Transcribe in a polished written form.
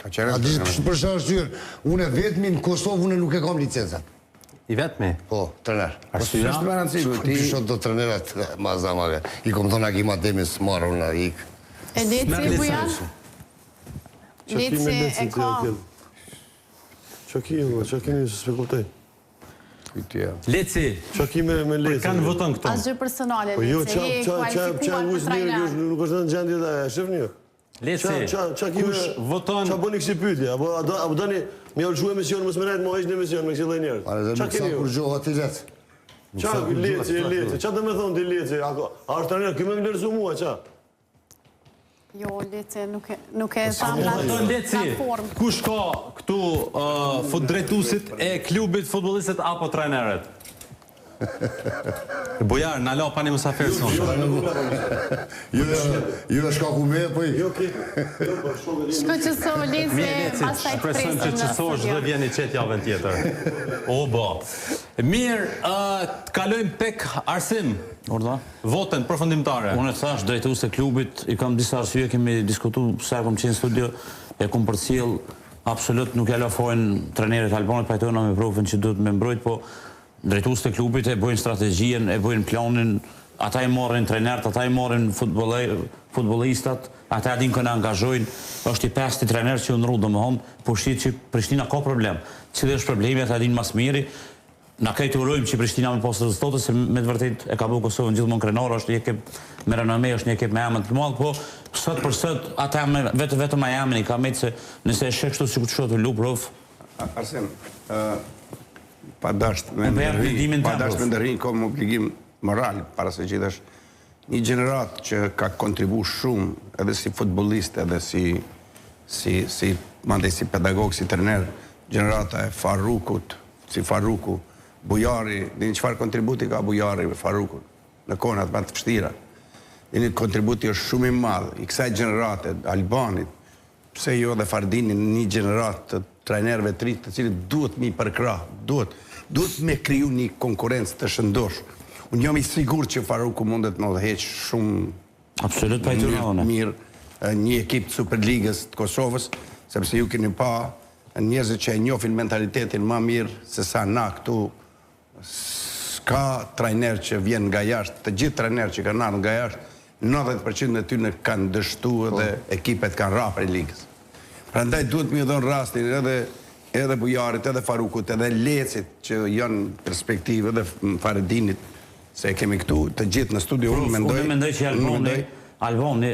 Për shkak arsye, unë vetëm në Kosovë unë nuk e kam licencën. I vetmi? Po, trener. Arsyeja? Ti shot do trenerat mazamave. I kom thonë Agima Demis marrë unë ik. E Leci Bujan? Leci e ka. Çaki një spekutej. Leci. Çaki me Leci. Kanë voton këto. Asgjë personale, Po jo, Leci. nuk është në gjendje dhe shefni jo. Leci, kush voton... Qa bëni kësi pytje? Apo dani me olëshu emision, mësë më nejtë më ejsh në emision, me kësi dhe njerët. Qa keni ju? Kur gjoha ti Leci. Qa Leci, qa të me thonë ti Leci? A është të njerë, këmë më lërësu mua, qa? Jo, Leci, nuk e thamë Voton Leci, kush ka këtu drejtuesit e klubit, futbolistët apo trajnerët? Bujar, në alo pa një mësafirë sonë. Ju e shka ku me, po i. Shko qëso Leci, pastaj të shpresojmë që qësosh dhe vjeni qetë javën tjetër. O, bo. Mirë, të kalojmë tek Arsim. Votën përfundimtare. Unë e thash, drejtues e klubit, i kam disa arsye, kemi diskutu, sa kom qenë studio, e kom përcjell, absolut nuk e lafojnë trenerit Albanit, pajtojnë me profin që duhet me mbrojt, po drejtues të klubit e bojnë strategjien, e bojnë planin, ata i morrin trenerët, ata i morrin futbollistat, ata din kënë angazhojnë, është i 5 trener që në rrudë, po shqit që Prishtina ka problem. Cili është problemi, ata din mas miri, na kajtë urojmë që Prishtina me posë rezultate, se me të vërtet e ka bu Kosovën gjithmonë krenor, është një ekip me renome, është një ekip me emën të madh, po sot për sot, ata vetëm a emën i ka metë se nëse e shekështu si ku të shotë lup, rëf. Arsim, pa dasht me ndërhin, kom obligim moral, para se gjithash një gjenerat që ka kontribu shumë, edhe si futbolist, edhe si pedagog, si trener, gjenerata e Farukut, si Faruku, Bujari, dhe një qëfar kontributi ka Bujari me Farukut, në konat më të fështira. Dhe një kontributi është shumë i madhë, i kësaj gjenerate, Albanit, pse jo dhe Fardinin, një gjenerat të trajnerve të rritë, të cilët duhet mi përkra, duhet me kriju një konkurencë të shëndosh. Unë jam i sigur që Faruku mundet në dheq shumë mirë një ekip të Superligës të Kosovës, sepse ju keni pa njerëzit që e njofin mentalitetin ma mirë se sa na këtu s'ka trajner që vjen nga jashtë, të gjithë trajner që kanë ardhur nga jashtë, 90% e tyre kanë dështu dhe ekipet kanë ra prej ligës. Prandaj duhet mi dhënë rastin edhe Bujarit, edhe Farukut, edhe Lecit që janë perspektive, edhe Faredinit, se kemi këtu të gjithë në studio. Unë mendoj që Albani